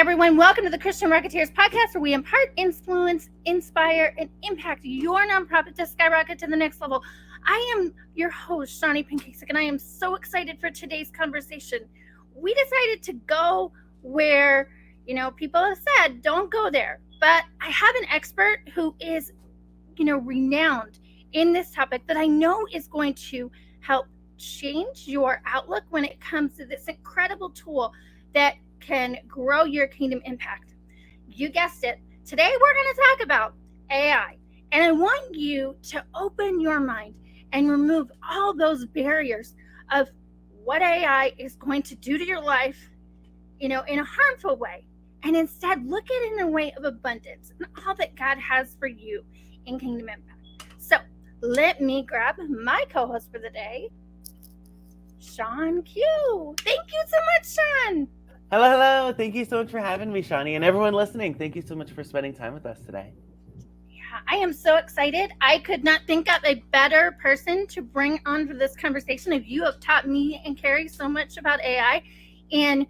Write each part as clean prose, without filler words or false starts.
everyone. Welcome to the Christian Rocketeers podcast, where we impart, influence, inspire, and impact your nonprofit to skyrocket to the next level. I am your host, Shawn Q, and I am so excited for today's conversation. We decided to go where, people have said, don't go there. But I have an expert who is, renowned in this topic that I know is going to help change your outlook when it comes to this incredible tool that can grow your kingdom impact. You guessed it. Today we're going to talk about AI, and I want you to open your mind and remove all those barriers of what AI is going to do to your life, in a harmful way, and instead look at it in a way of abundance and all that God has for you in kingdom impact. So let me grab my co-host for the day, Shawn Q. Thank you so much, Shawn. Hello. Thank you so much for having me, Shawnee, and everyone listening. Thank you so much for spending time with us today. Yeah, I am so excited. I could not think of a better person to bring on for this conversation. If you have taught me and Carrie so much about AI in,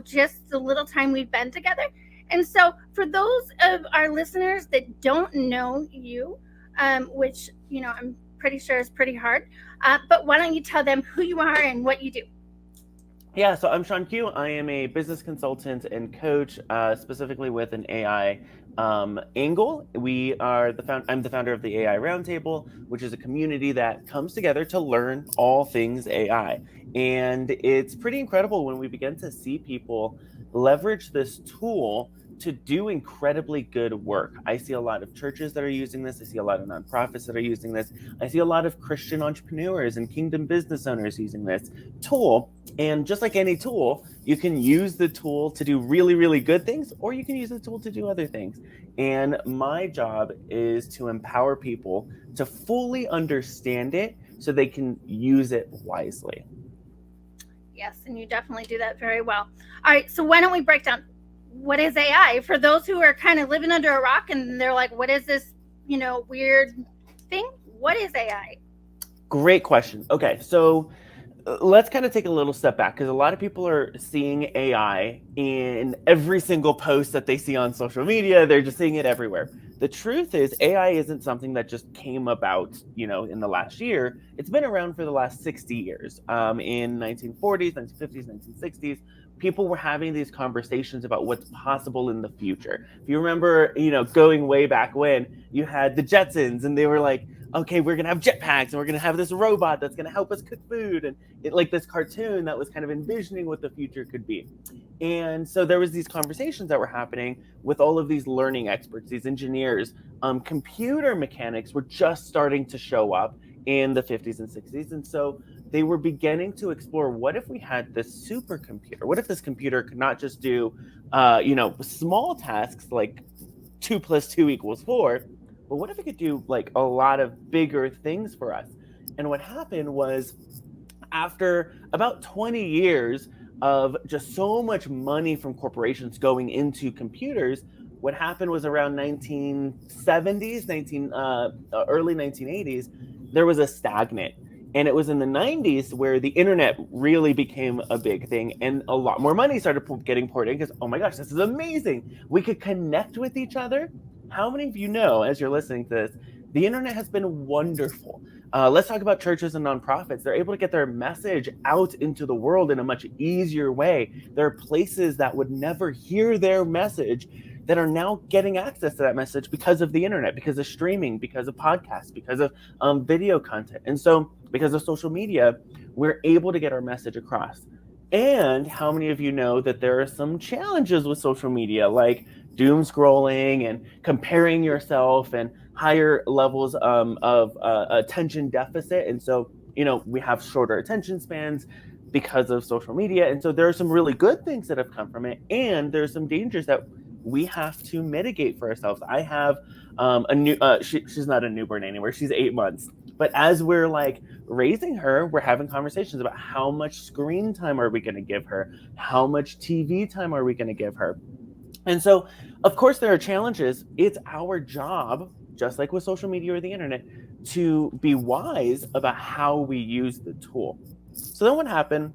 just the little time we've been together. And so for those of our listeners that don't know you, which, I'm pretty sure is pretty hard, but why don't you tell them who you are and what you do? Yeah, so I'm Shawn Q. I am a business consultant and coach, specifically with an AI angle. I'm the founder of the AI Roundtable, which is a community that comes together to learn all things AI. And it's pretty incredible when we begin to see people leverage this tool to do incredibly good work. I see a lot of churches that are using this. I see a lot of nonprofits that are using this. I see a lot of Christian entrepreneurs and kingdom business owners using this tool. And just like any tool, you can use the tool to do really, really good things, or you can use the tool to do other things. And my job is to empower people to fully understand it so they can use it wisely. Yes, and you definitely do that very well. All right, so why don't we break down what is AI for those who are kind of living under a rock and they're like, what is this, weird thing? What is AI? Great question. Okay, so let's kind of take a little step back, because a lot of people are seeing AI in every single post that they see on social media. They're just seeing it everywhere. The truth is, AI isn't something that just came about, in the last year. It's been around for the last 60 years. In 1940s, 1950s, 1960s, people were having these conversations about what's possible in the future. If you remember, going way back when, you had the Jetsons, and they were like, okay, we're going to have jetpacks, and we're going to have this robot that's going to help us cook food. And like this cartoon that was kind of envisioning what the future could be. And so there was these conversations that were happening with all of these learning experts, these engineers. Computer mechanics were just starting to show up in the 50s and 60s. And so they were beginning to explore, what if we had this supercomputer? What if this computer could not just do, small tasks like 2 + 2 = 4, but what if it could do like a lot of bigger things for us? And what happened was, after about 20 years of just so much money from corporations going into computers, what happened was around 1970s, early 1980s, there was a stagnant. And it was in the 90s where the internet really became a big thing, and a lot more money started getting poured in, because, oh my gosh, this is amazing. We could connect with each other. How many of you know, as you're listening to this, the internet has been wonderful? Let's talk about churches and nonprofits. They're able to get their message out into the world in a much easier way. There are places that would never hear their message that are now getting access to that message because of the internet, because of streaming, because of podcasts, because of video content. And so because of social media, we're able to get our message across. And how many of you know that there are some challenges with social media, like doom scrolling and comparing yourself and higher levels of attention deficit? And so, we have shorter attention spans because of social media. And so there are some really good things that have come from it. And there's some dangers that we have to mitigate for ourselves. I have she's not a newborn anymore. She's 8 months. But as we're like raising her, we're having conversations about how much screen time are we going to give her? How much TV time are we going to give her? And so, of course, there are challenges. It's our job, just like with social media or the internet, to be wise about how we use the tool. So then what happened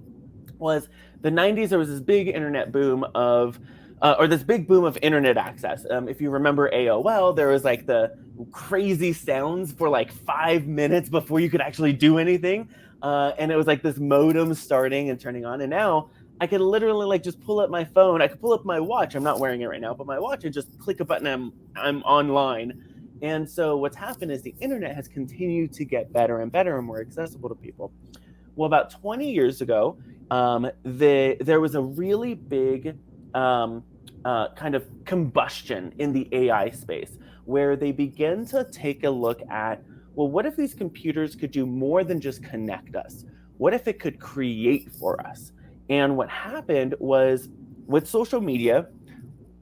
was, the 90s, there was this big internet boom of or this big boom of internet access. If you remember AOL, there was like the crazy sounds for like 5 minutes before you could actually do anything. And it was like this modem starting and turning on. And now I could literally like just pull up my phone. I could pull up my watch. I'm not wearing it right now, but my watch, and just click a button. I'm online. And so what's happened is the internet has continued to get better and better and more accessible to people. Well, about 20 years ago, there was a really big kind of combustion in the AI space where they began to take a look at, well, what if these computers could do more than just connect us? What if it could create for us? And what happened was, with social media,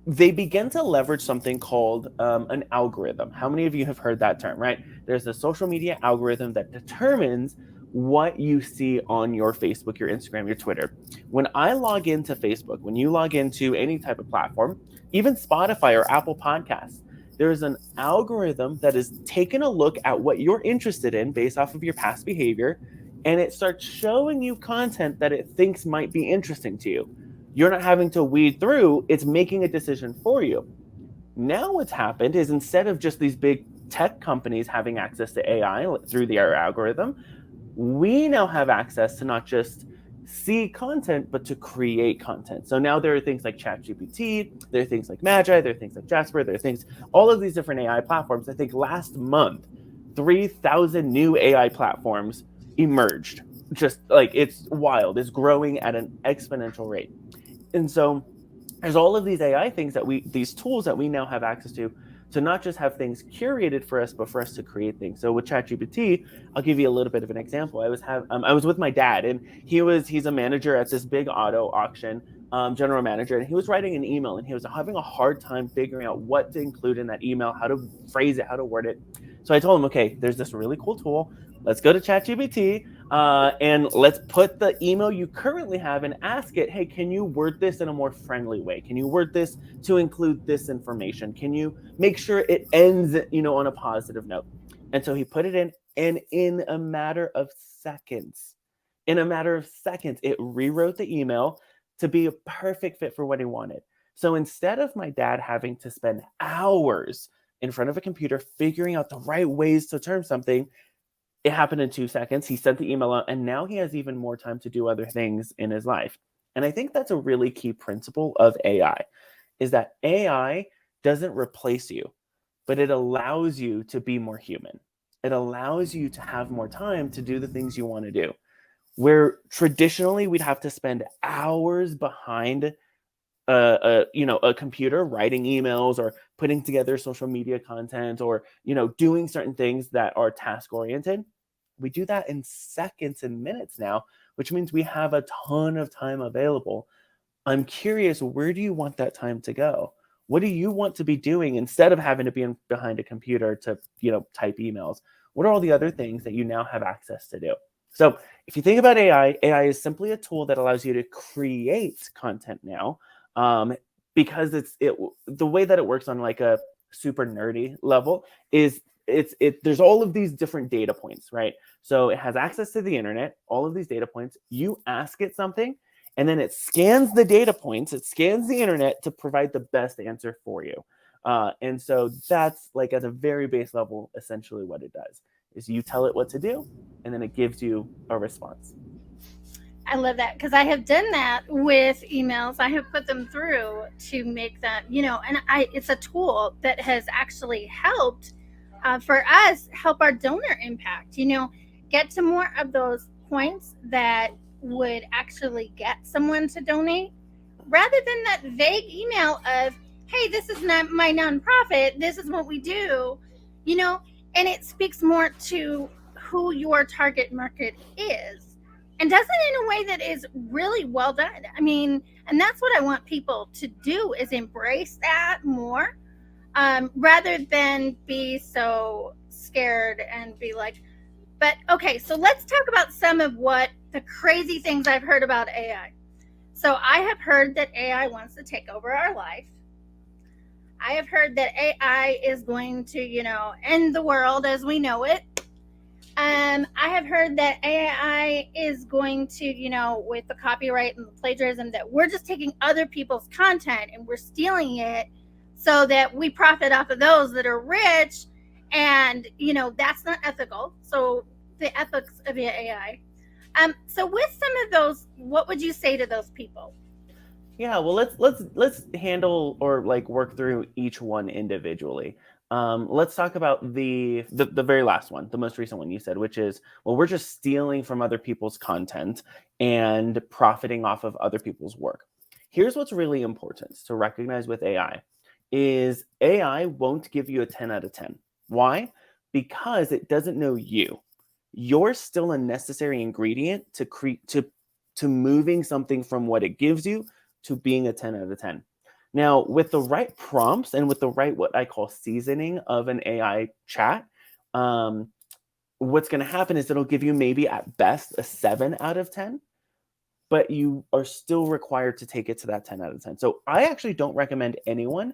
they begin to leverage something called an algorithm. How many of you have heard that term, right? There's a social media algorithm that determines what you see on your Facebook, your Instagram, your Twitter. When I log into Facebook, when you log into any type of platform, even Spotify or Apple Podcasts, there's an algorithm that is taking a look at what you're interested in based off of your past behavior, and it starts showing you content that it thinks might be interesting to you. You're not having to weed through, it's making a decision for you. Now what's happened is, instead of just these big tech companies having access to AI through their algorithm, we now have access to not just see content, but to create content. So now there are things like ChatGPT, there are things like Magi, there are things like Jasper, there are things, all of these different AI platforms. I think last month, 3,000 new AI platforms emerged. Just like, it's wild. It's growing at an exponential rate. And so there's all of these AI things these tools that we now have access to not just have things curated for us, but for us to create things. So with ChatGPT, I'll give you a little bit of an example. I was with my dad, and he's a manager at this big auto auction, general manager, and he was writing an email, and he was having a hard time figuring out what to include in that email, how to phrase it, how to word it. So I told him, okay, there's this really cool tool. Let's go to ChatGPT, and let's put the email you currently have and ask it, hey, can you word this in a more friendly way? Can you word this to include this information? Can you make sure it ends, on a positive note? And so he put it in, and in a matter of seconds, it rewrote the email to be a perfect fit for what he wanted. So instead of my dad having to spend hours in front of a computer figuring out the right ways to term something, it happened in 2 seconds. He sent the email out, and now he has even more time to do other things in his life. And I think that's a really key principle of AI, is that AI doesn't replace you, but it allows you to be more human. It allows you to have more time to do the things you want to do. Where traditionally we'd have to spend hours behind a computer writing emails or putting together social media content, or doing certain things that are task oriented, we do that in seconds and minutes now, which means we have a ton of time available. I'm curious, where do you want that time to go? What do you want to be doing instead of having to be behind a computer to type emails? What are all the other things that you now have access to do? So if you think about AI is simply a tool that allows you to create content now, because the way that it works on like a super nerdy level is there's all of these different data points, right? So it has access to the internet, all of these data points. You ask it something, and then it scans the data points, it scans the internet to provide the best answer for you. And so that's, like, at a very base level, essentially what it does is you tell it what to do, and then it gives you a response. I love that, because I have done that with emails. I have put them through to make them, and it's a tool that has actually helped for us help our donor impact, get to more of those points that would actually get someone to donate, rather than that vague email of, hey, this is not my nonprofit, this is what we do, and it speaks more to who your target market is, and does it in a way that is really well done. I mean, and that's what I want people to do, is embrace that more, rather than be so scared and be like, but okay, so let's talk about some of what the crazy things I've heard about AI. So I have heard that AI wants to take over our life. I have heard that AI is going to, end the world as we know it. I have heard that AI is going to, with the copyright and the plagiarism, that we're just taking other people's content and we're stealing it so that we profit off of those that are rich. And, that's not ethical. So, the ethics of AI. So, with some of those, what would you say to those people? Yeah, well, let's handle or like work through each one individually. Let's talk about the very last one, the most recent one you said, which is, well, we're just stealing from other people's content and profiting off of other people's work. Here's what's really important to recognize with AI is AI won't give you a 10 out of 10. Why? Because it doesn't know you. You're still a necessary ingredient to create to moving something from what it gives you to being a 10 out of 10. Now, with the right prompts and with the right, what I call seasoning of an AI chat, um, what's going to happen is it'll give you maybe at best a 7 out of 10, but you are still required to take it to that 10 out of 10. So I actually don't recommend anyone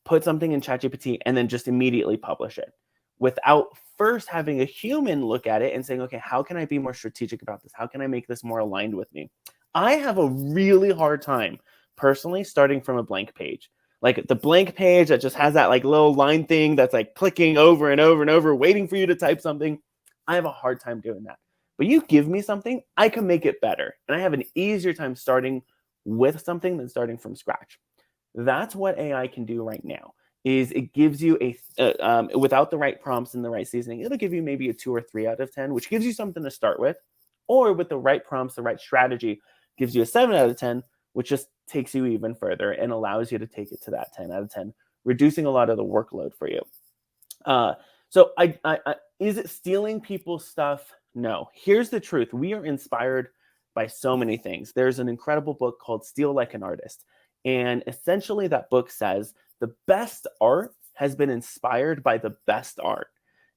put something in ChatGPT and then just immediately publish it without first having a human look at it and saying, okay, how can I be more strategic about this? How can I make this more aligned with me? I have a really hard time personally starting from a blank page. Like the blank page that just has that like little line thing that's like clicking over and over and over, waiting for you to type something. I have a hard time doing that. But you give me something, I can make it better. And I have an easier time starting with something than starting from scratch. That's what AI can do right now. Is it gives you without the right prompts and the right seasoning, it'll give you maybe a 2 or 3 out of 10, which gives you something to start with. Or with the right prompts, the right strategy, gives you a 7 out of 10, which just takes you even further and allows you to take it to that 10 out of 10, reducing a lot of the workload for you. So is it stealing people's stuff? No. Here's the truth. We are inspired by so many things. There's an incredible book called Steal Like an Artist. And essentially that book says the best art has been inspired by the best art.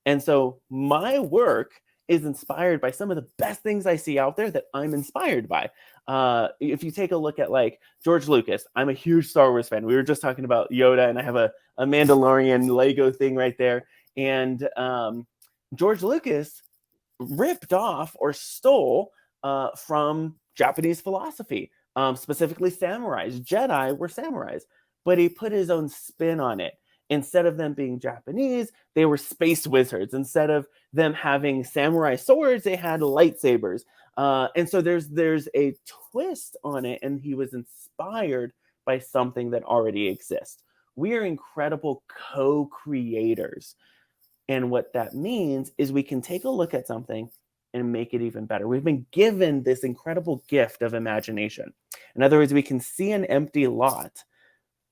And so my work is inspired by some of the best things I see out there that I'm inspired by. If you take a look at like George Lucas, I'm a huge Star Wars fan. We were just talking about Yoda, and I have a Mandalorian Lego thing right there. And George Lucas ripped off or stole from Japanese philosophy, specifically samurais. Jedi were samurais, but he put his own spin on it. Instead of them being Japanese, they were space wizards. Instead of them having samurai swords, they had lightsabers. And so there's a twist on it, and he was inspired by something that already exists. We are incredible co-creators. And what that means is we can take a look at something and make it even better. We've been given this incredible gift of imagination. In other words, we can see an empty lot,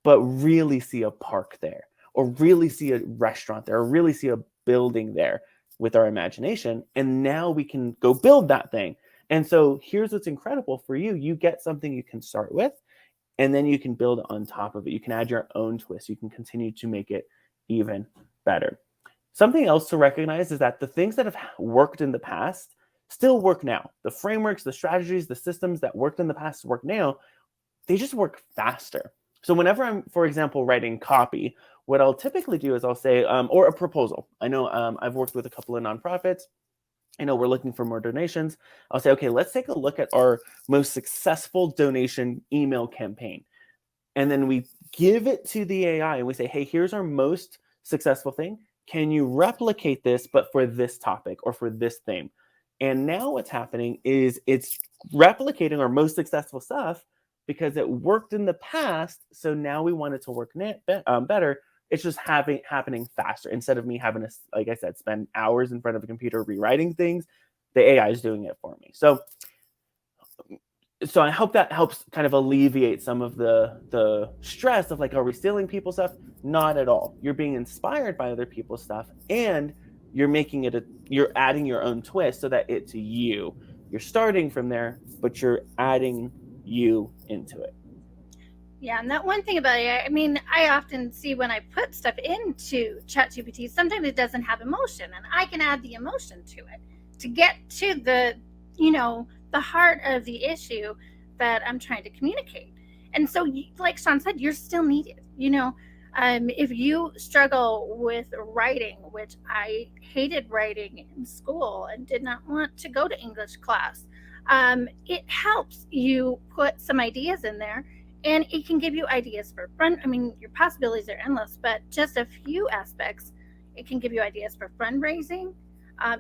but really see a park there, or really see a restaurant there, or really see a building there with our imagination. And now we can go build that thing. And so here's what's incredible for you. You get something you can start with, and then you can build on top of it. You can add your own twist. You can continue to make it even better. Something else to recognize is that the things that have worked in the past still work now. The frameworks, the strategies, the systems that worked in the past work now, they just work faster. So whenever I'm, for example, writing copy, what I'll typically do is I'll say, or a proposal. I know I've worked with a couple of nonprofits. I know we're looking for more donations. I'll say, okay, let's take a look at our most successful donation email campaign. And then we give it to the AI and we say, hey, here's our most successful thing. Can you replicate this, but for this topic or for this theme? And now what's happening is it's replicating our most successful stuff because it worked in the past. So now we want it to work better. It's just happening faster. Instead of me having to, like I said, spend hours in front of a computer rewriting things, the AI is doing it for me. So I hope that helps kind of alleviate some of the stress of like, are we stealing people's stuff? Not at all. You're being inspired by other people's stuff, and you're making it you're adding your own twist so that it's you. You're starting from there, but you're adding you into it. Yeah, and that one thing about it, I mean, I often see when I put stuff into ChatGPT, sometimes it doesn't have emotion, and I can add the emotion to it to get to the heart of the issue that I'm trying to communicate. And so, like Shawn said, you're still needed. If you struggle with writing, which I hated writing in school and did not want to go to English class, it helps you put some ideas in there, and it can give you ideas for fun. I mean, your possibilities are endless, but just a few aspects. It can give you ideas for fundraising.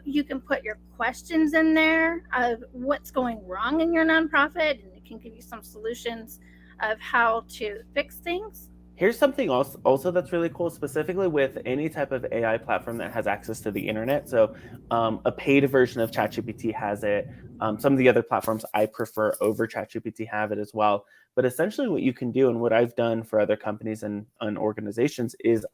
You can put your questions in there of what's going wrong in your nonprofit, and it can give you some solutions of how to fix things. Here's something else also that's really cool, specifically with any type of AI platform that has access to the internet. So a paid version of ChatGPT has it. Some of the other platforms I prefer over ChatGPT have it as well. But essentially what you can do, and what I've done for other companies and organizations, is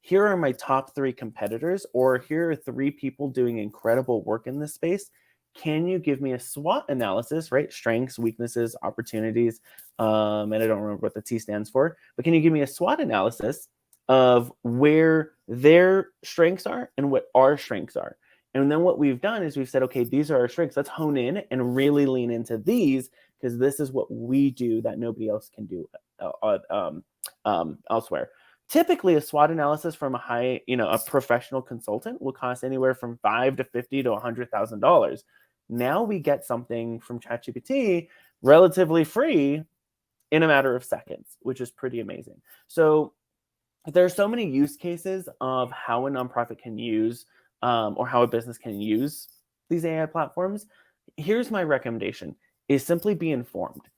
here are my top 3 competitors, or here are 3 people doing incredible work in this space. Can you give me a SWOT analysis, right? Strengths, weaknesses, opportunities, and I don't remember what the T stands for, but can you give me a SWOT analysis of where their strengths are and what our strengths are? And then what we've done is we've said, okay, these are our strengths. Let's hone in and really lean into these, because this is what we do that nobody else can do elsewhere. Typically, a SWOT analysis from a professional consultant will cost anywhere from $5 to $50 to $100,000. Now we get something from ChatGPT relatively free in a matter of seconds, which is pretty amazing. So there are so many use cases of how a nonprofit can use or how a business can use these AI platforms. Here's my recommendation: is simply be informed.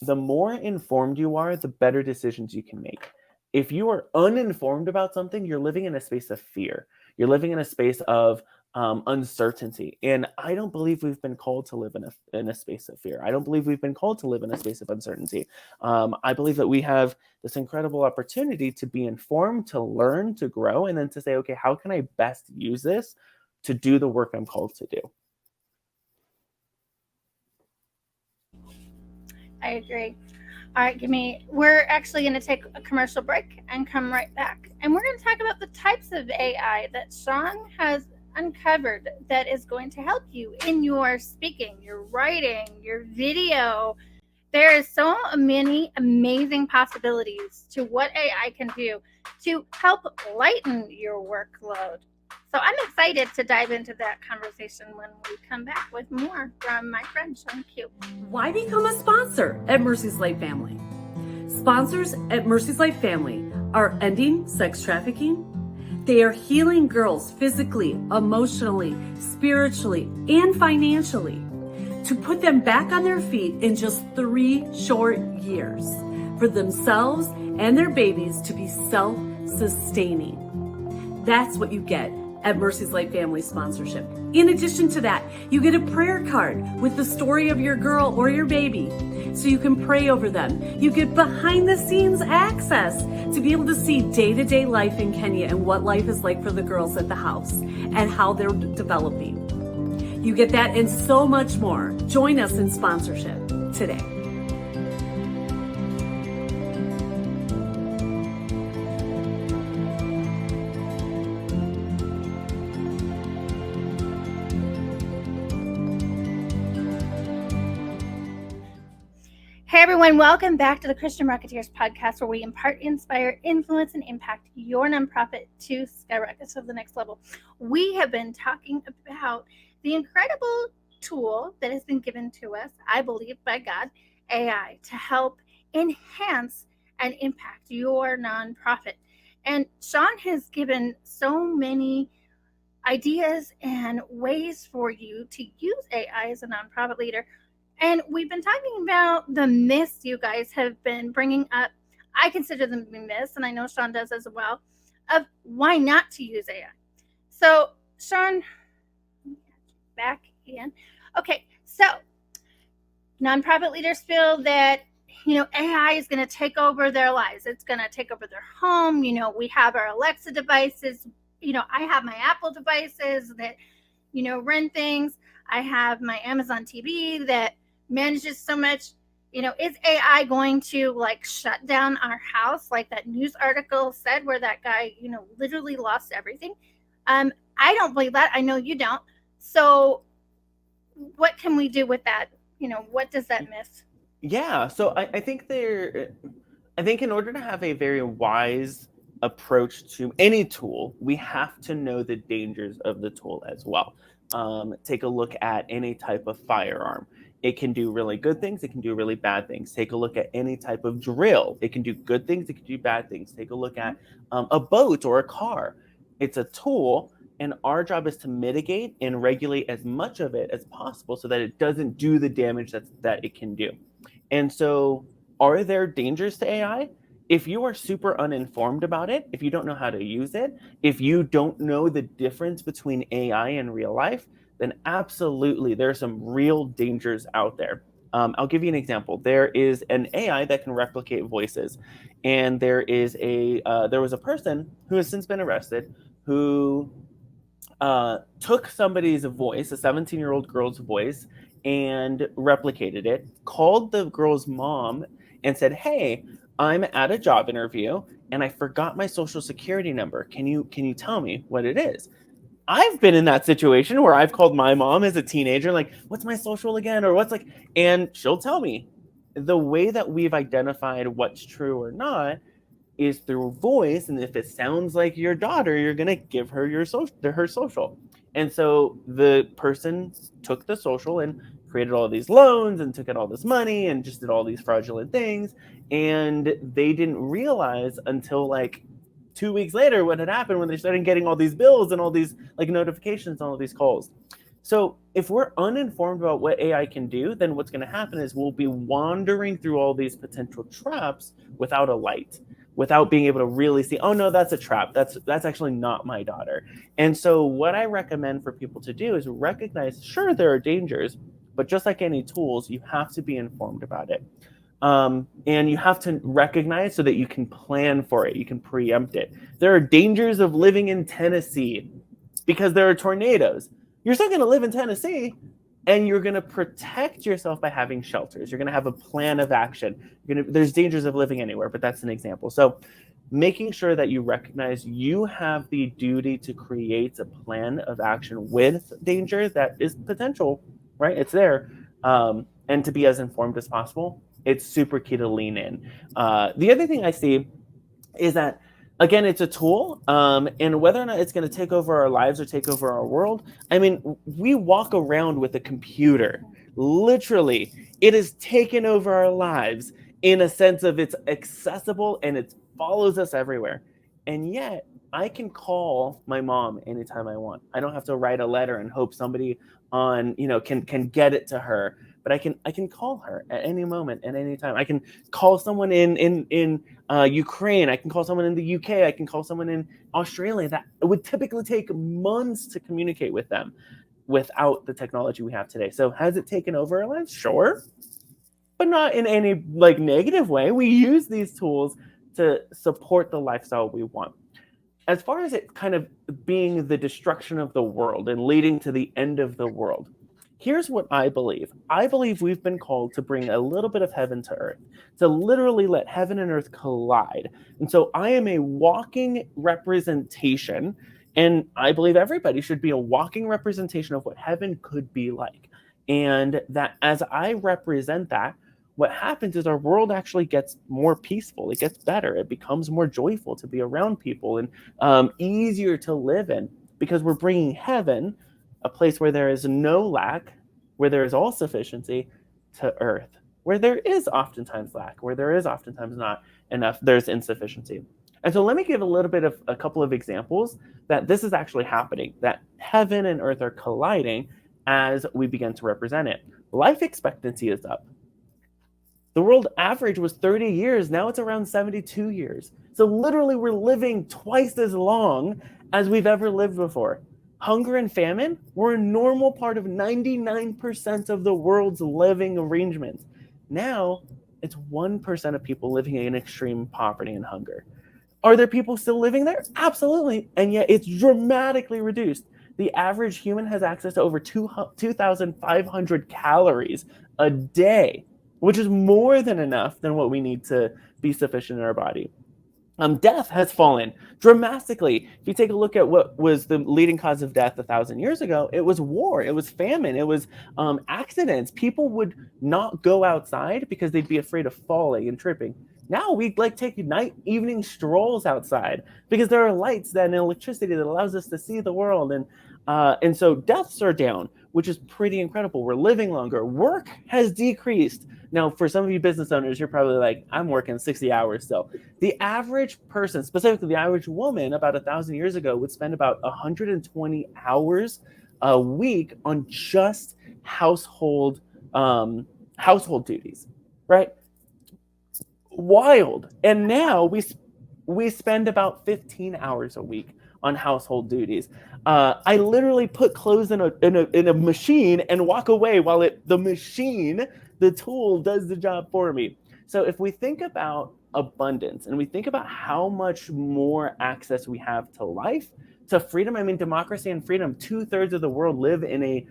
The more informed you are, the better decisions you can make. If you are uninformed about something, you're living in a space of fear. You're living in a space of uncertainty. And I don't believe we've been called to live in a space of fear. I don't believe we've been called to live in a space of uncertainty. I believe that we have this incredible opportunity to be informed, to learn, to grow, and then to say, okay, how can I best use this to do the work I'm called to do? I agree. All right, we're actually going to take a commercial break and come right back. And we're going to talk about the types of AI that Shawn has uncovered that is going to help you in your speaking, your writing, your video. There is so many amazing possibilities to what AI can do to help lighten your workload. So I'm excited to dive into that conversation when we come back with more from my friend Shawn Q. Why become a sponsor at Mercy's Life Family? Sponsors at Mercy's Life Family are ending sex trafficking. They are healing girls physically, emotionally, spiritually, and financially to put them back on their feet in just 3 short years for themselves and their babies to be self-sustaining. That's what you get at Mercy's Life Family sponsorship. In addition to that, you get a prayer card with the story of your girl or your baby, so you can pray over them. You get behind the scenes access to be able to see day-to-day life in Kenya and what life is like for the girls at the house and how they're developing. You get that and so much more. Join us in sponsorship today. Hey everyone, welcome back to the Christian Rocketeers podcast, where we impart, inspire, influence, and impact your nonprofit to skyrocket to the next level. We have been talking about the incredible tool that has been given to us, I believe by God, AI, to help enhance and impact your nonprofit. And Shawn has given so many ideas and ways for you to use AI as a nonprofit leader. And we've been talking about the myths you guys have been bringing up. I consider them to be myths, and I know Shawn does as well, of why not to use AI. So, Shawn, back in. Okay, so nonprofit leaders feel that AI is going to take over their lives. It's going to take over their home. We have our Alexa devices. I have my Apple devices that run things. I have my Amazon TV that manages so much. Is AI going to shut down our house, like that news article said, where that guy literally lost everything? I don't believe that. I know you don't. So what can we do with that? What does that miss? Yeah, so I think I think in order to have a very wise approach to any tool, we have to know the dangers of the tool as well. Take a look at any type of firearm. It can do really good things, it can do really bad things. Take a look at any type of drill. It can do good things, it can do bad things. Take a look at a boat or a car. It's a tool, and our job is to mitigate and regulate as much of it as possible so that it doesn't do the damage that it can do. And so, are there dangers to AI? If you are super uninformed about it, if you don't know how to use it, if you don't know the difference between AI and real life, then absolutely there are some real dangers out there. I'll give you an example. There is an AI that can replicate voices, and there was a person who has since been arrested who took somebody's voice, a 17-year-old girl's voice, and replicated it, called the girl's mom and said, "Hey, I'm at a job interview and I forgot my social security number. Can you tell me what it is?" I've been in that situation where I've called my mom as a teenager, like, "What's my social again?" Or what's like, and she'll tell me. The way that we've identified what's true or not is through voice, and if it sounds like your daughter, you're gonna give her her social. And so the person took the social and created all these loans and took out all this money and just did all these fraudulent things, and they didn't realize until like 2 weeks later what had happened when they started getting all these bills and all these like notifications and all these calls. So if we're uninformed about what AI can do, then what's going to happen is we'll be wandering through all these potential traps without a light, without being able to really see, oh no, that's a trap. That's actually not my daughter. And so what I recommend for people to do is recognize, sure, there are dangers, but just like any tools, you have to be informed about it. And you have to recognize so that you can plan for it. You can preempt it. There are dangers of living in Tennessee because there are tornadoes. You're still going to live in Tennessee, and you're going to protect yourself by having shelters. You're going to have a plan of action. There's dangers of living anywhere, but that's an example. So making sure that you recognize you have the duty to create a plan of action with danger that is potential, right? It's there. And to be as informed as possible. It's super key to lean in. The other thing I see is that, again, it's a tool, and whether or not it's going to take over our lives or take over our world, I mean, we walk around with a computer. Literally, it has taken over our lives in a sense of it's accessible and it follows us everywhere. And yet, I can call my mom anytime I want. I don't have to write a letter and hope somebody can get it to her. But I can call her at any moment, at any time. I can call someone in Ukraine. I can call someone in the UK. I can call someone in Australia. That it would typically take months to communicate with them without the technology we have today. So has it taken over our lives? Sure, but not in any like negative way. We use these tools to support the lifestyle we want. As far as it kind of being the destruction of the world and leading to the end of the world, here's what I believe. I believe we've been called to bring a little bit of heaven to earth, to literally let heaven and earth collide. And so I am a walking representation, and I believe everybody should be a walking representation of what heaven could be like. And that as I represent that, what happens is our world actually gets more peaceful. It gets better. It becomes more joyful to be around people and easier to live in because we're bringing heaven, a place where there is no lack, where there is all sufficiency, to earth, where there is oftentimes lack, where there is oftentimes not enough, there's insufficiency. And so let me give a couple of examples that this is actually happening, that heaven and earth are colliding as we begin to represent it. Life expectancy is up. The world average was 30 years. Now it's around 72 years. So literally we're living twice as long as we've ever lived before. Hunger and famine were a normal part of 99% of the world's living arrangements. Now, it's 1% of people living in extreme poverty and hunger. Are there people still living there? Absolutely. And yet it's dramatically reduced. The average human has access to over 2,500 calories a day, which is more than enough than what we need to be sufficient in our body. Death has fallen dramatically. If you take a look at what was the leading cause of death 1,000 years ago, it was war, it was famine, it was accidents. People would not go outside because they'd be afraid of falling and tripping. Now we like take evening strolls outside because there are lights and electricity that allows us to see the world. And so deaths are down, which is pretty incredible. We're living longer. Work has decreased. Now, for some of you business owners, you're probably like, I'm working 60 hours still. The average person, specifically the average woman, about 1,000 years ago, would spend about 120 hours a week on just household duties, right? Wild. And now we spend about 15 hours a week on household duties. I literally put clothes in a machine and walk away while the tool does the job for me. So if we think about abundance and we think about how much more access we have to life, to freedom, I mean, democracy and freedom, 2/3 of the world live in a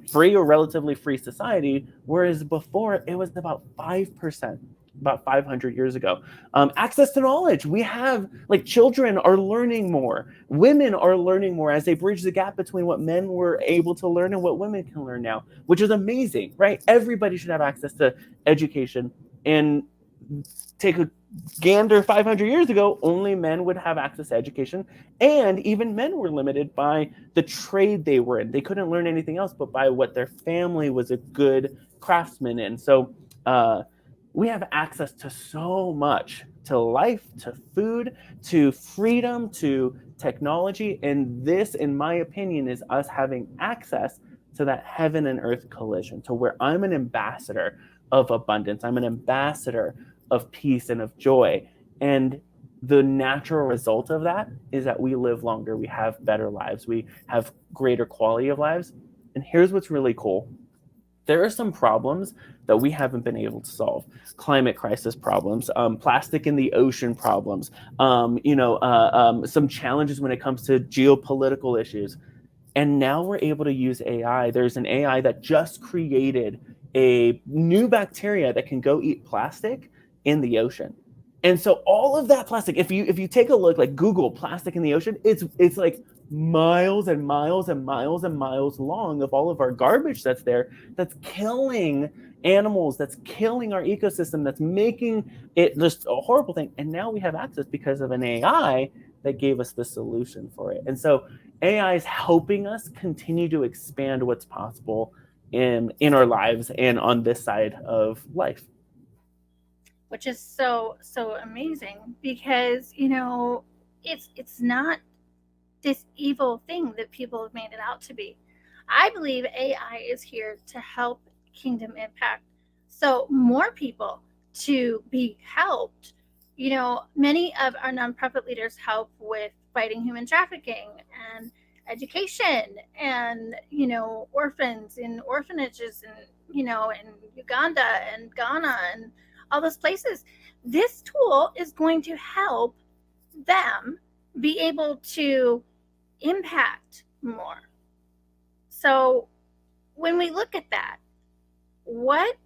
free or relatively free society, whereas before it was about 5%. About 500 years ago. Access to knowledge. We have, like, children are learning more. Women are learning more as they bridge the gap between what men were able to learn and what women can learn now, which is amazing, right? Everybody should have access to education. And take a gander 500 years ago, only men would have access to education. And even men were limited by the trade they were in. They couldn't learn anything else but by what their family was a good craftsman in. So, we have access to so much, to life, to food, to freedom, to technology. And this, in my opinion, is us having access to that heaven and earth collision, to where I'm an ambassador of abundance. I'm an ambassador of peace and of joy. And the natural result of that is that we live longer, we have better lives, we have greater quality of lives. And here's what's really cool. There are some problems that we haven't been able to solve. Climate crisis problems, plastic in the ocean problems, some challenges when it comes to geopolitical issues. And now we're able to use AI. There's an AI that just created a new bacteria that can go eat plastic in the ocean. And so all of that plastic, if you take a look, like Google plastic in the ocean, it's like miles and miles and miles and miles long of all of our garbage that's there, that's killing animals, that's killing our ecosystem, that's making it just a horrible thing. And now we have access because of an AI that gave us the solution for it. And so AI is helping us continue to expand what's possible in our lives and on this side of life. Which is so amazing, because it's not this evil thing that people have made it out to be. I believe AI is here to help kingdom impact, so more people to be helped. Many of our nonprofit leaders help with fighting human trafficking and education, and orphans in orphanages, and in Uganda and Ghana and all those places. This tool is going to help them be able to impact more. So when we look at that, what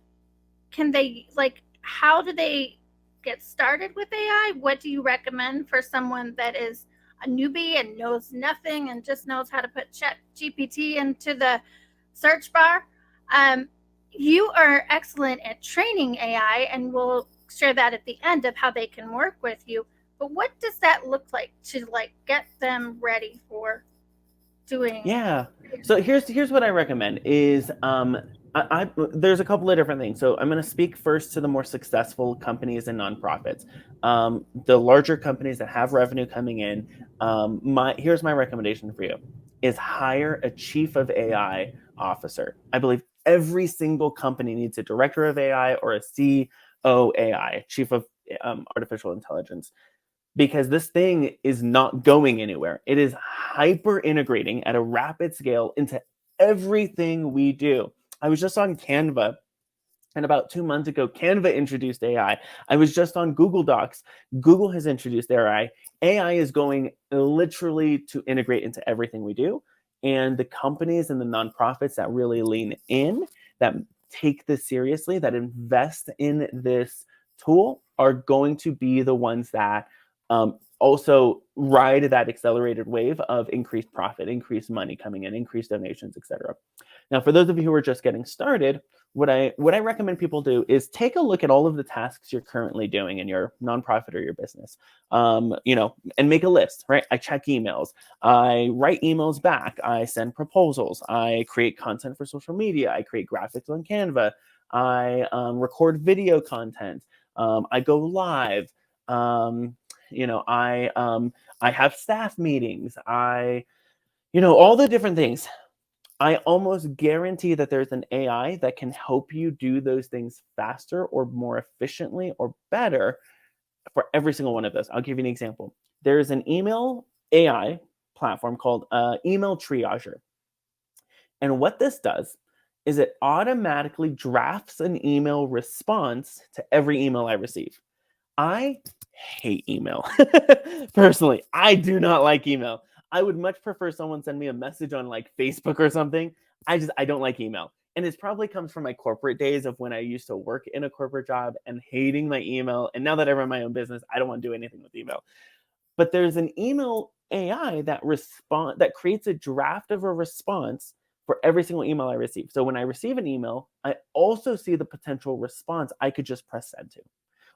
can they, like, how do they get started with AI? What do you recommend for someone that is a newbie and knows nothing and just knows how to put ChatGPT into the search bar? You are excellent at training AI, and we'll share that at the end of how they can work with you. But what does that look like to, like, get them ready for doing? Yeah. So here's what I recommend is there's a couple of different things. So I'm going to speak first to the more successful companies and nonprofits. The larger companies that have revenue coming in, here's my recommendation for you is hire a chief of AI officer. I believe every single company needs a director of AI or a COAI, chief of artificial intelligence, because this thing is not going anywhere. It is hyper integrating at a rapid scale into everything we do. I was just on Canva, and about 2 months ago, Canva introduced AI. I was just on Google Docs. Google has introduced AI. AI is going literally to integrate into everything we do. And the companies and the nonprofits that really lean in, that take this seriously, that invest in this tool, are going to be the ones that also ride that accelerated wave of increased profit, increased money coming in, increased donations, etc. Now, for those of you who are just getting started, what I recommend people do is take a look at all of the tasks you're currently doing in your nonprofit or your business, and make a list, right? I check emails, I write emails back, I send proposals, I create content for social media, I create graphics on Canva, I record video content, I go live, I have staff meetings, all the different things. I almost guarantee that there's an AI that can help you do those things faster or more efficiently or better for every single one of those. I'll give you an example. There's an email AI platform called Email Triager. And what this does is it automatically drafts an email response to every email I receive. I hate email. Personally, I do not like email. I would much prefer someone send me a message on like Facebook or something. I don't like email. And it probably comes from my corporate days of when I used to work in a corporate job and hating my email. And now that I run my own business, I don't want to do anything with email. But there's an email AI that creates a draft of a response for every single email I receive. So when I receive an email, I also see the potential response I could just press send to.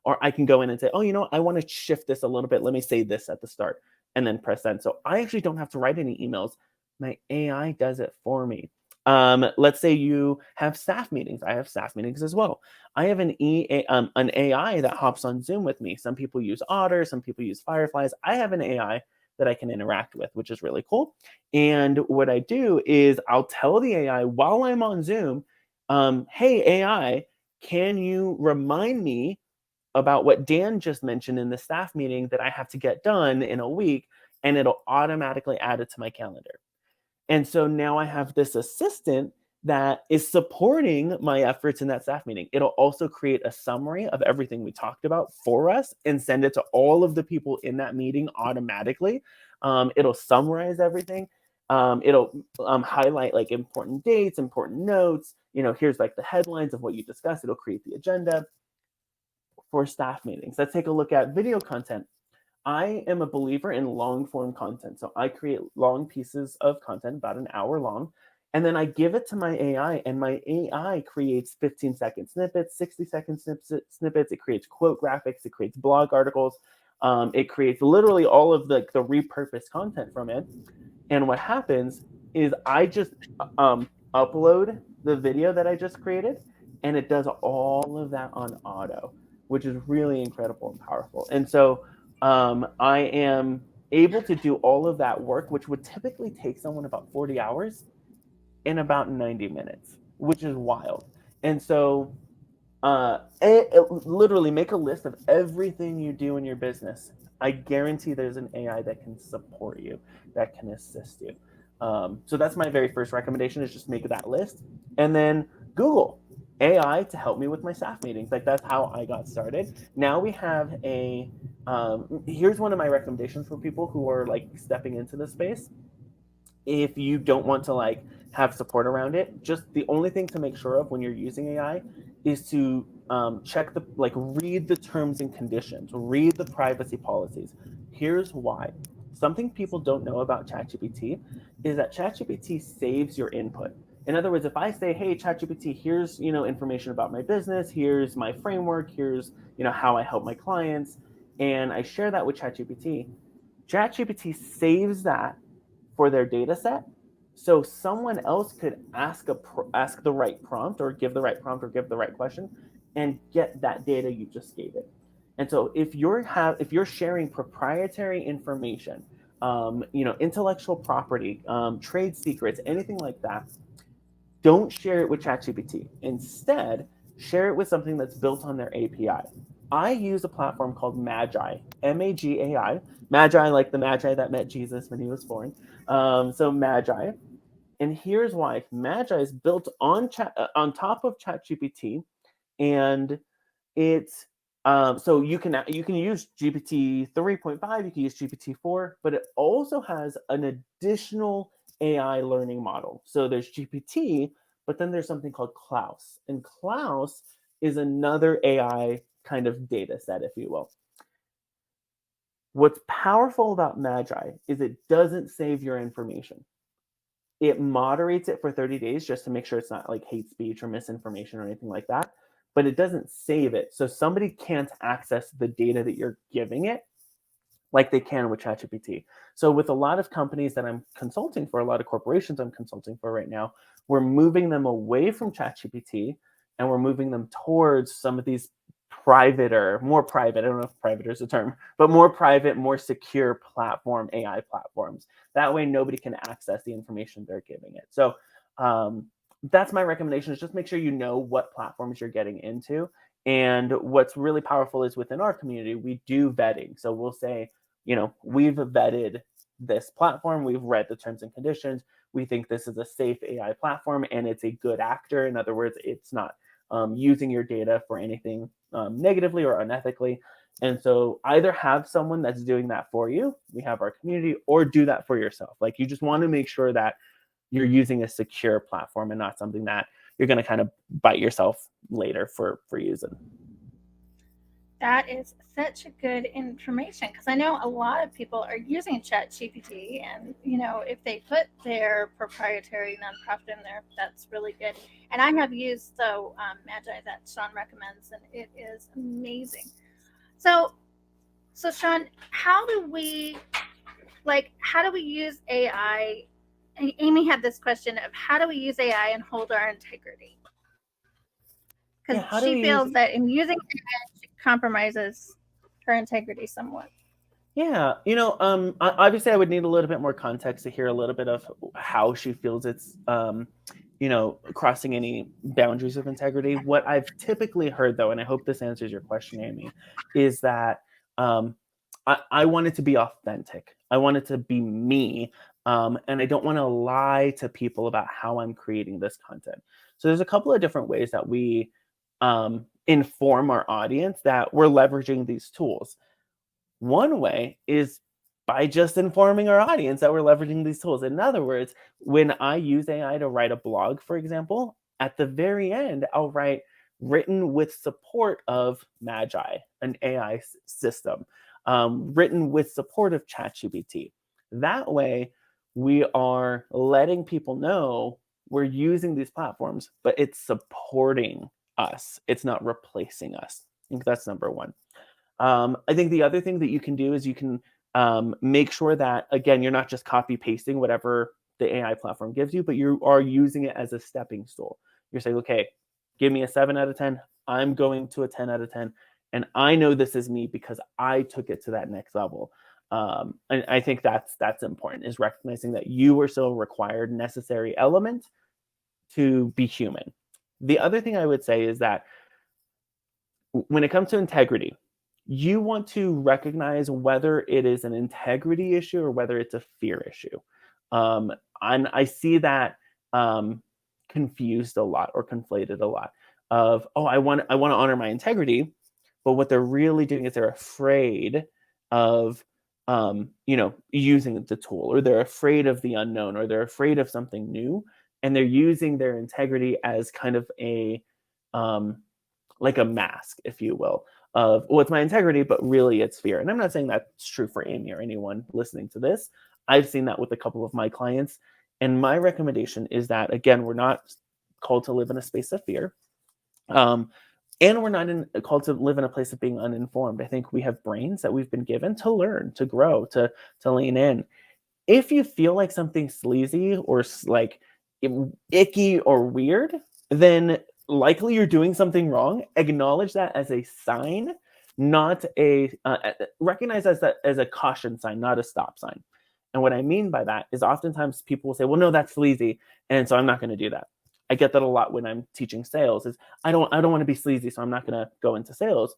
Or I can go in and say, oh, I want to shift this a little bit. Let me say this at the start and then press send. So I actually don't have to write any emails. My AI does it for me. Let's say you have staff meetings. I have staff meetings as well. I have an AI that hops on Zoom with me. Some people use Otter, some people use Fireflies. I have an AI that I can interact with, which is really cool. And what I do is I'll tell the AI while I'm on Zoom, hey, AI, can you remind me about what Dan just mentioned in the staff meeting that I have to get done in a week, and it'll automatically add it to my calendar. And so now I have this assistant that is supporting my efforts in that staff meeting. It'll also create a summary of everything we talked about for us and send it to all of the people in that meeting automatically. It'll summarize everything. It'll highlight like important dates, important notes. Here's like the headlines of what you discussed. It'll create the agenda for staff meetings. Let's take a look at video content. I am a believer in long form content. So I create long pieces of content, about an hour long, and then I give it to my AI, and my AI creates 15-second snippets, 60-second snippets. It creates quote graphics. It creates blog articles. It creates literally all of the repurposed content from it. And what happens is I just upload the video that I just created, and it does all of that on auto, which is really incredible and powerful. And so I am able to do all of that work, which would typically take someone about 40 hours in about 90 minutes, which is wild. And so literally make a list of everything you do in your business. I guarantee there's an AI that can support you, that can assist you. So that's my very first recommendation, is just make that list. And then Google AI to help me with my staff meetings. Like, that's how I got started. Now we have here's one of my recommendations for people who are like stepping into this space. If you don't want to like have support around it, just the only thing to make sure of when you're using AI is to read the terms and conditions, read the privacy policies. Here's why. Something people don't know about ChatGPT is that ChatGPT saves your input. In other words, if I say, hey, ChatGPT, here's, information about my business, here's my framework, here's, how I help my clients, and I share that with ChatGPT, ChatGPT saves that for their data set. So someone else could ask the right prompt, or give the right prompt, or give the right question, and get that data you just gave it. And so if you're sharing proprietary information, intellectual property, trade secrets, anything like that, don't share it with ChatGPT. Instead, share it with something that's built on their API. I use a platform called Magi, Magai, Magi like the Magi that met Jesus when he was born. So Magi, and here's why. Magi is built on top of ChatGPT, and it's so you can use GPT 3.5, you can use GPT 4, but it also has an additional AI learning model. So there's GPT, but then there's something called Klaus, and Klaus is another AI kind of data set, if you will. What's powerful about Magi is it doesn't save your information. It moderates it for 30 days just to make sure it's not like hate speech or misinformation or anything like that, but it doesn't save it. So somebody can't access the data that you're giving it like they can with ChatGPT. So with a lot of companies that I'm consulting for, a lot of corporations I'm consulting for right now, we're moving them away from ChatGPT and we're moving them towards some of these private or more private, I don't know if private is a term, but more private, more secure platform AI platforms. That way nobody can access the information they're giving it. So that's my recommendation, is just make sure you know what platforms you're getting into. And what's really powerful is within our community, we do vetting. So we'll say, we've vetted this platform, we've read the terms and conditions, we think this is a safe AI platform and it's a good actor. In other words, it's not using your data for anything negatively or unethically. And so either have someone that's doing that for you, we have our community, or do that for yourself. Like, you just want to make sure that you're using a secure platform and not something that you're going to kind of bite yourself later for using. That is such good information, because I know a lot of people are using ChatGPT, and if they put their proprietary nonprofit in there, that's really good. And I have used Magi that Shawn recommends, and it is amazing. So Shawn, how do we use AI? Amy had this question of how do we use AI and hold our integrity? Because she feels that in using AI, she compromises her integrity somewhat. Yeah, obviously I would need a little bit more context to hear a little bit of how she feels it's, crossing any boundaries of integrity. What I've typically heard, though, and I hope this answers your question, Amy, is that I want it to be authentic. I want it to be me, and I don't want to lie to people about how I'm creating this content. So there's a couple of different ways that we inform our audience that we're leveraging these tools. One way is by just informing our audience that we're leveraging these tools. In other words, when I use AI to write a blog, for example, at the very end, I'll write written with support of Magi, an AI system, written with support of ChatGPT. That way, we are letting people know we're using these platforms, but it's supporting us. It's not replacing us. I think that's number one. I think the other thing that you can do is you can make sure that, again, you're not just copy pasting whatever the AI platform gives you, but you are using it as a stepping stool. You're saying, okay, give me a 7 out of 10. I'm going to a 10 out of 10. And I know this is me because I took it to that next level. And I think that's important, is recognizing that you are still a required, necessary element to be human. The other thing I would say is that when it comes to integrity, you want to recognize whether it is an integrity issue or whether it's a fear issue. And I see that confused a lot or conflated a lot of, oh, I want to honor my integrity, but what they're really doing is they're afraid of using the tool, or they're afraid of the unknown, or they're afraid of something new, and they're using their integrity as kind of a like a mask, if you will, of, well, it's my integrity, but really it's fear. And I'm not saying that's true for Amy or anyone listening to this. I've seen that with a couple of my clients. And my recommendation is that, again, we're not called to live in a space of fear. And we're not called to live in a place of being uninformed. I think we have brains that we've been given to learn, to grow, to lean in. If you feel like something's sleazy or like icky or weird, then likely you're doing something wrong. Acknowledge that as a sign, not recognize as a caution sign, not a stop sign. And what I mean by that is oftentimes people will say, well, no, that's sleazy, and so I'm not going to do that. I get that a lot when I'm teaching sales, is I don't want to be sleazy, so I'm not going to go into sales.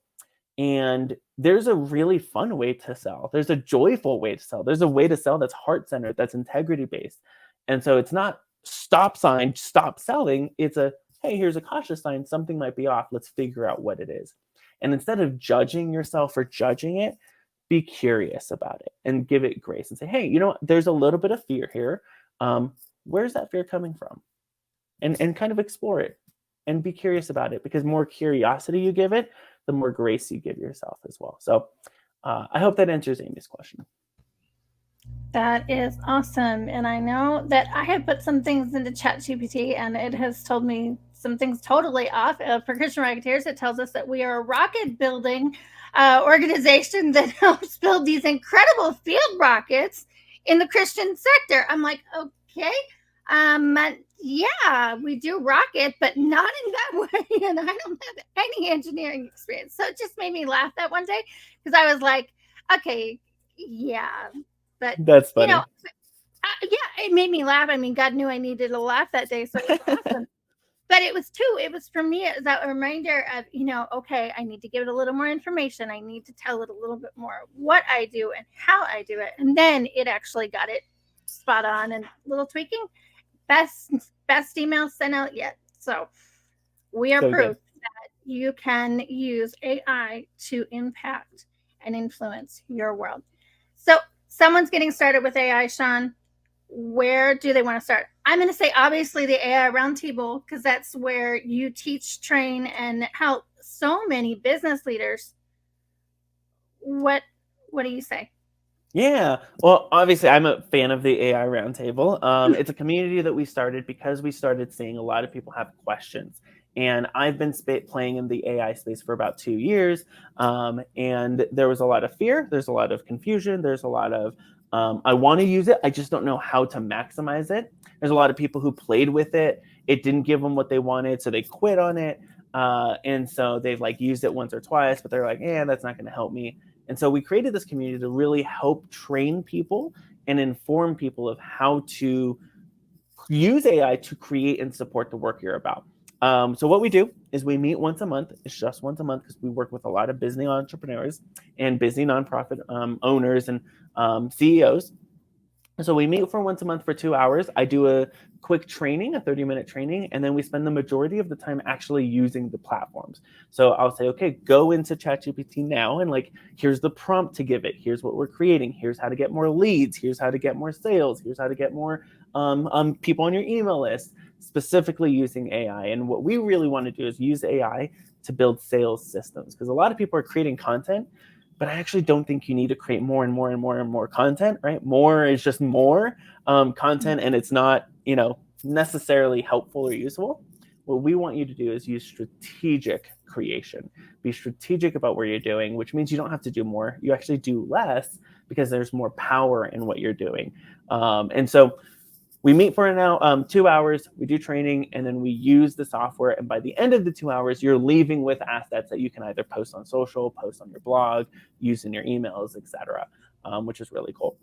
And there's a really fun way to sell. There's a joyful way to sell. There's a way to sell that's heart-centered, that's integrity-based. And so it's not stop sign, stop selling. It's a, hey, here's a cautious sign. Something might be off. Let's figure out what it is. And instead of judging yourself for judging it, be curious about it and give it grace and say, hey, you know what? There's a little bit of fear here. Where's that fear coming from? And kind of explore it and be curious about it, because more curiosity you give it, the more grace you give yourself as well. So I hope that answers Amy's question. That is awesome. And I know that I have put some things into ChatGPT and it has told me some things totally off. For Christian Rocketeers, it tells us that we are a rocket building organization that helps build these incredible field rockets in the Christian sector. I'm like, okay. Yeah, we do rocket, but not in that way. And I don't have any engineering experience. So it just made me laugh that one day because I was like, okay, yeah, but That's you know, funny. yeah, it made me laugh. I mean, God knew I needed a laugh that day, so it was awesome. But it was too. It was for me. It was that reminder of, okay, I need to give it a little more information. I need to tell it a little bit more what I do and how I do it, and then it actually got it spot on and a little tweaking. Best email sent out yet. So we are So proof good. that you can use AI to impact and influence your world. So someone's getting started with AI, Shawn. Where do they want to start? I'm going to say obviously the AI Roundtable because that's where you teach, train, and help so many business leaders. What do you say? Yeah. Well, obviously, I'm a fan of the AI Roundtable. It's a community that we started because we started seeing a lot of people have questions. And I've been playing in the AI space for about 2 years. And there was a lot of fear. There's a lot of confusion. There's a lot of, I want to use it. I just don't know how to maximize it. There's a lot of people who played with it. It didn't give them what they wanted. So they quit on it. And so they've like used it once or twice, but they're like, that's not going to help me. And so we created this community to really help train people and inform people of how to use AI to create and support the work you're about. So what we do is we meet once a month. It's just once a month because we work with a lot of busy entrepreneurs and busy nonprofit owners and CEOs. So we meet for once a month for 2 hours. I do a quick training, a 30-minute training, and then we spend the majority of the time actually using the platforms. So I'll say, okay, go into ChatGPT now and like, here's the prompt to give it. Here's what we're creating. Here's how to get more leads. Here's how to get more sales. Here's how to get more people on your email list, specifically using AI. And what we really want to do is use AI to build sales systems because a lot of people are creating content, but I actually don't think you need to create more and more and more and more content, right? More is just more content and it's not, necessarily helpful or useful. What we want you to do is use strategic creation. Be strategic about what you're doing, which means you don't have to do more. You actually do less because there's more power in what you're doing. And so we meet for now 2 hours, we do training, and then we use the software. And by the end of the 2 hours, you're leaving with assets that you can either post on social, post on your blog, use in your emails, etc., which is really cool.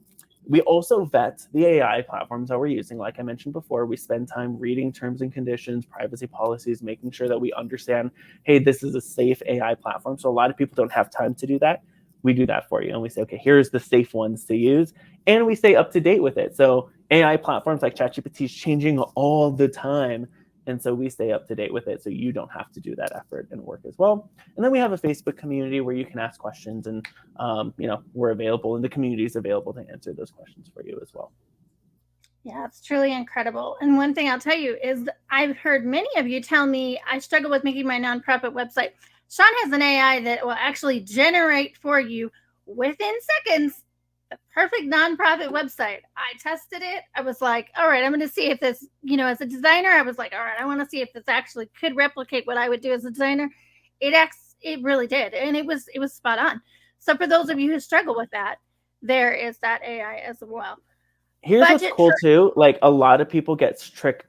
We also vet the AI platforms that we're using. Like I mentioned before, we spend time reading terms and conditions, privacy policies, making sure that we understand, hey, this is a safe AI platform. So a lot of people don't have time to do that. We do that for you. And we say, okay, here's the safe ones to use. And we stay up to date with it. So AI platforms like ChatGPT is changing all the time. And so we stay up to date with it so you don't have to do that effort and work as well. And then we have a Facebook community where you can ask questions and, we're available and the community is available to answer those questions for you as well. Yeah, it's truly incredible. And one thing I'll tell you is I've heard many of you tell me I struggle with making my nonprofit website. Shawn has an AI that will actually generate for you within seconds the perfect nonprofit website. I tested it. I was like, all right, I'm going to see if this, as a designer, I was like, all right, I want to see if this actually could replicate what I would do as a designer. It really did. And it was spot on. So for those of you who struggle with that, there is that AI as well. Here's what's cool too. Like a lot of people get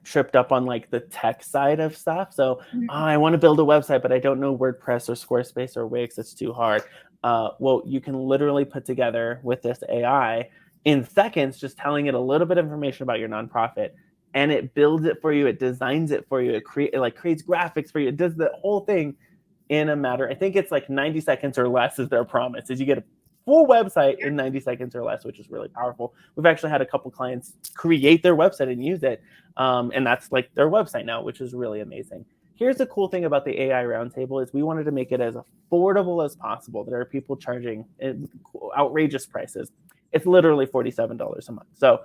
tripped up on like the tech side of stuff. So I want to build a website, but I don't know WordPress or Squarespace or Wix. It's too hard. Well, you can literally put together with this AI in seconds, just telling it a little bit of information about your nonprofit, and it builds it for you. It designs it for you. It creates graphics for you. It does the whole thing in a matter. I think it's like 90 seconds or less is their promise. Is you get a full website in 90 seconds or less, which is really powerful. We've actually had a couple clients create their website and use it. And that's like their website now, which is really amazing. Here's the cool thing about the AI Roundtable is we wanted to make it as affordable as possible. There are people charging outrageous prices. It's literally $47 a month. So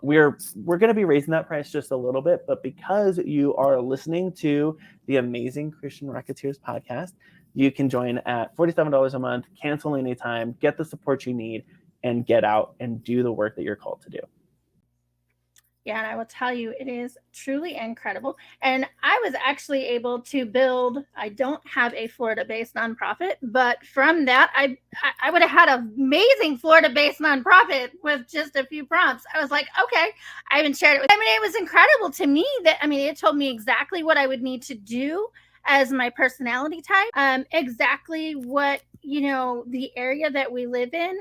we're going to be raising that price just a little bit, but because you are listening to the amazing Christian Rocketeers podcast, You can join at $47 a month, cancel anytime, get the support you need, and get out and do the work that you're called to do. Yeah, and I will tell you, it is truly incredible. And I was actually able to build, I don't have a Florida-based nonprofit, but from that, I would have had an amazing Florida-based nonprofit with just a few prompts. I was like, okay, I haven't shared it with, it was incredible to me that, it told me exactly what I would need to do as my personality type, exactly what, the area that we live in,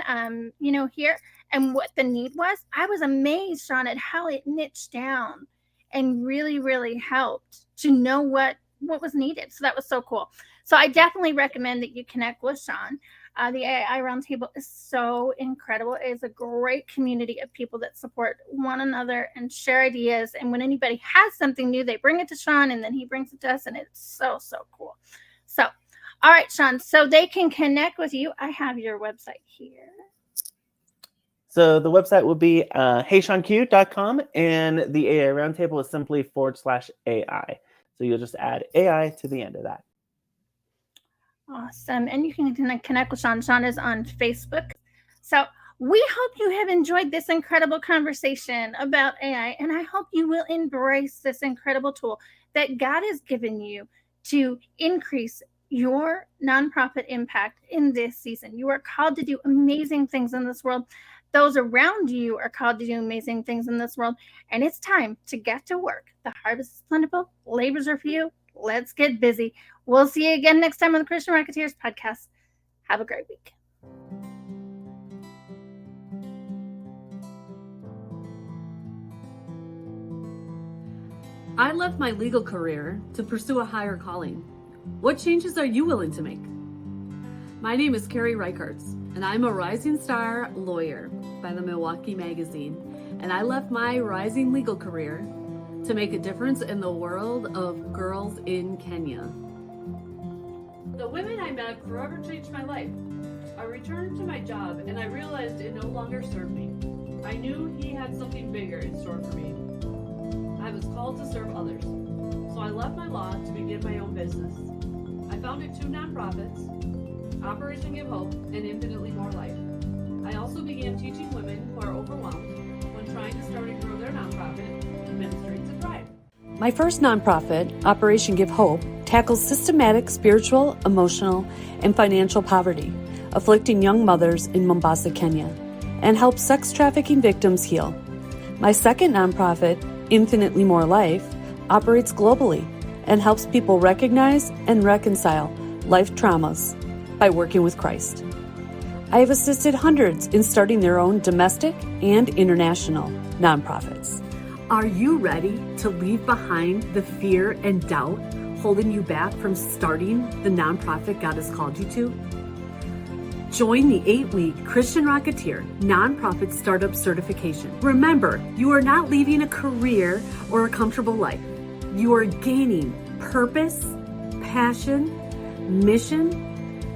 here, and what the need was. I was amazed, Shawn, at how it niched down and really, really helped to know what was needed. So that was so cool. So I definitely recommend that you connect with Shawn. The AI Roundtable is so incredible. It is a great community of people that support one another and share ideas. And when anybody has something new, they bring it to Shawn, and then he brings it to us, and it's so, so cool. So, all right, Shawn, so they can connect with you. I have your website here. So the website will be HeyShawnQ.com, and the AI Roundtable is simply /AI. So you'll just add AI to the end of that. Awesome. And you can connect with Shawn. Shawn is on Facebook. So we hope you have enjoyed this incredible conversation about AI, and I hope you will embrace this incredible tool that God has given you to increase your nonprofit impact in this season. You are called to do amazing things in this world. Those around you are called to do amazing things in this world, and it's time to get to work. The harvest is plentiful, labors are few. Let's get busy. We'll see you again next time on the Christian Rocketeers podcast. Have a great week. I left my legal career to pursue a higher calling. What changes are you willing to make? My name is Carrie Reichertz, and I'm a Rising Star lawyer by the Milwaukee Magazine, and I left my rising legal career to make a difference in the world of girls in Kenya. The women I met forever changed my life. I returned to my job, and I realized it no longer served me. I knew he had something bigger in store for me. I was called to serve others, so I left my law to begin my own business. I founded 2 nonprofits, Operation Give Hope and Infinitely More Life. I also began teaching women who are overwhelmed when trying to start and grow their nonprofit, Ministry to Thrive. My first nonprofit, Operation Give Hope, tackles systematic spiritual, emotional, and financial poverty, afflicting young mothers in Mombasa, Kenya, and helps sex trafficking victims heal. My second nonprofit, Infinitely More Life, operates globally and helps people recognize and reconcile life traumas by working with Christ. I have assisted hundreds in starting their own domestic and international nonprofits. Are you ready to leave behind the fear and doubt holding you back from starting the nonprofit God has called you to? Join the 8-week Christian Rocketeer Nonprofit Startup Certification. Remember, you are not leaving a career or a comfortable life. You are gaining purpose, passion, mission,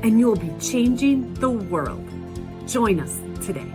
and you will be changing the world. Join us today.